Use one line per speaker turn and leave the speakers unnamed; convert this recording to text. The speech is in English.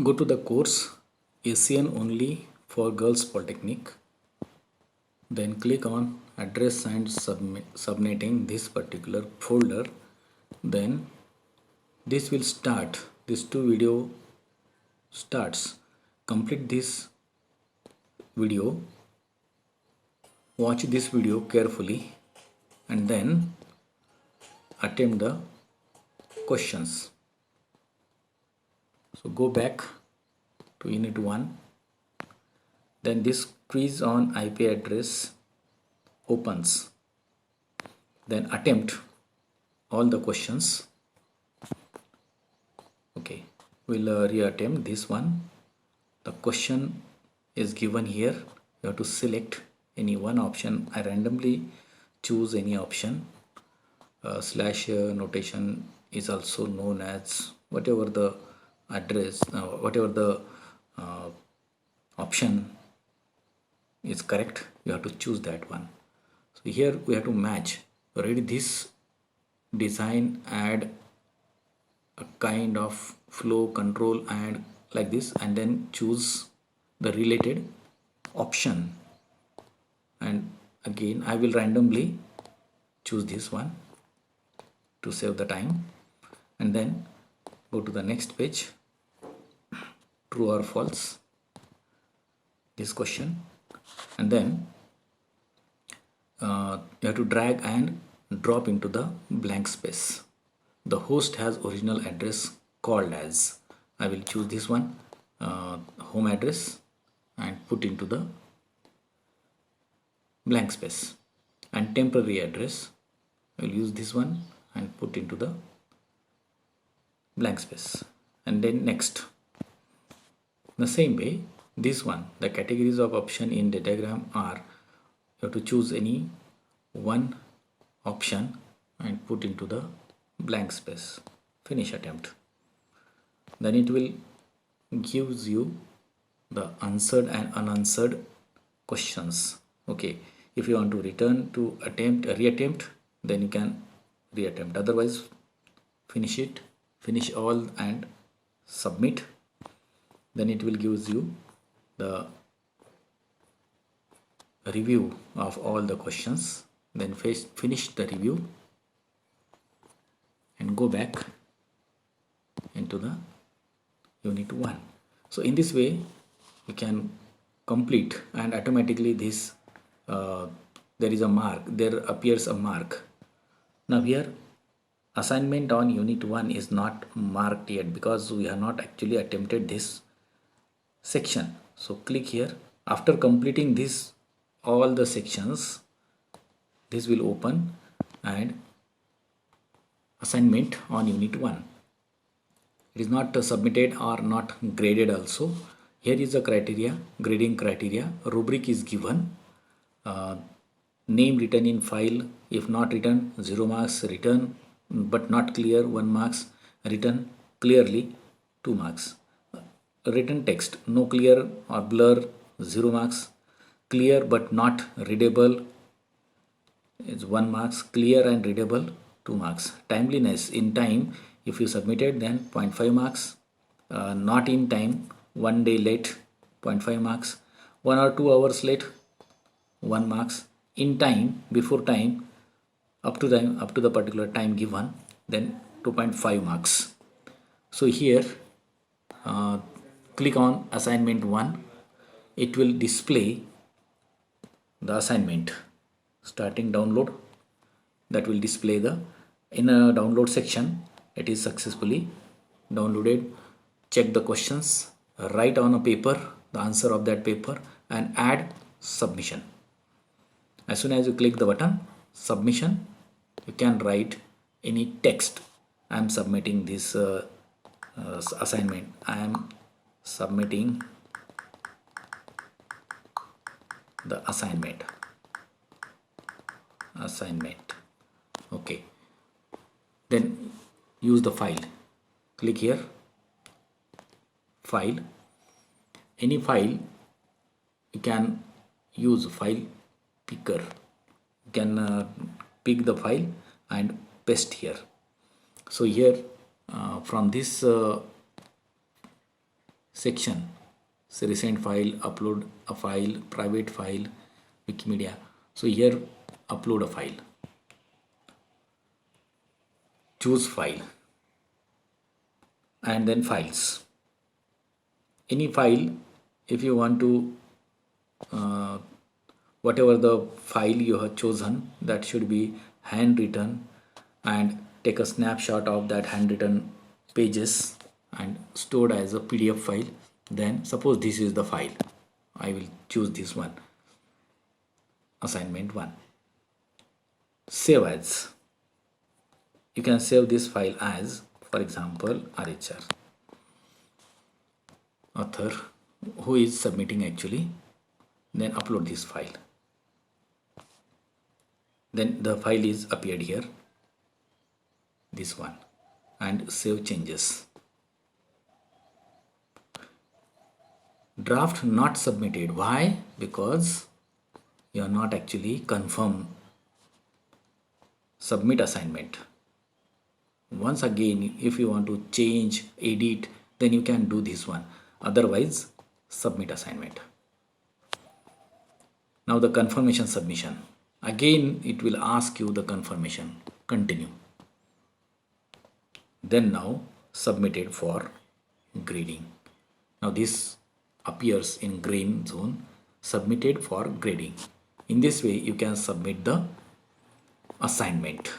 Go to the course ASEAN only for Girls Polytechnic. Then click on address and subnetting this particular folder. Then this will start. This two video starts. Complete this video. Watch this video carefully and then attempt the questions. So go back to unit 1. Then this quiz on IP address opens. Then attempt all the questions. Okay, we'll reattempt this one. The question is given here. You have to select any one option. I randomly choose any option. Slash notation is also known as whatever the address, whatever the option is correct, you have to choose that one. So here we have to match. Read this design, add a kind of flow control and like this, and then choose the related option. And again I will randomly choose this one to save the time, and then go to the next page. True or false this question, and then you have to drag and drop into the blank space. The host has original address called as, I will choose this one, home address, and put into the blank space. And temporary address, I will use this one and put into the blank space. And then next. The same way, this one, the categories of option in datagram are, you have to choose any one option and put into the blank space. Finish attempt. Then it will gives you the answered and unanswered questions. Okay, if you want to return to reattempt, then you can reattempt. Otherwise, finish it, finish all and submit. Then it will gives you the review of all the questions. Then finish the review and go back into the unit 1. So in this way you can complete, and automatically this there is a mark, there appears a mark. Now here assignment on unit 1 is not marked yet because we have not actually attempted this section. So click here. After completing this all the sections, this will open and assignment on unit 1. It is not submitted or not graded also. Here is the criteria, grading criteria. Rubric is given. Name written in file. If not written, 0 marks. Written but not clear, 1 marks. Written clearly, 2 marks. Written text, no clear or blur, 0 marks. Clear but not readable is 1 marks. Clear and readable, 2 marks. Timeliness, in time, if you submitted, then 0.5 marks. Not in time, 1 day late, 0.5 marks. 1 or 2 hours late, 1 marks. In time, before time, up to the particular time given, then 2.5 marks. So here click on assignment 1. It will display the assignment. Starting download, that will display the, in a download section, it is successfully downloaded. Check the questions, write on a paper the answer of that paper, and add submission. As soon as you click the button submission, you can write any text. I am submitting this assignment. I am submitting the assignment. Okay, then use the file. Click here, file. Any file you can use file picker. You can pick the file and paste here. So here from this section. So recent file, upload a file, private file, Wikimedia. So here upload a file, choose file, and then files. Any file, if you want to whatever the file you have chosen, that should be handwritten, and take a snapshot of that handwritten pages and stored as a PDF file. Then suppose this is the file, I will choose this one, assignment 1. Save as. You can save this file as, for example, RHR. Author who is submitting actually. Then upload this file. Then the file is appeared here, this one, and save changes. Draft not submitted. Why? Because you are not actually confirm submit assignment. Once again, if you want to change, edit, then you can do this one. Otherwise, submit assignment. Now the confirmation submission. Again, it will ask you the confirmation. Continue. Then now submitted for grading. Now this appears in green zone, submitted for grading. In this way, you can submit the assignment.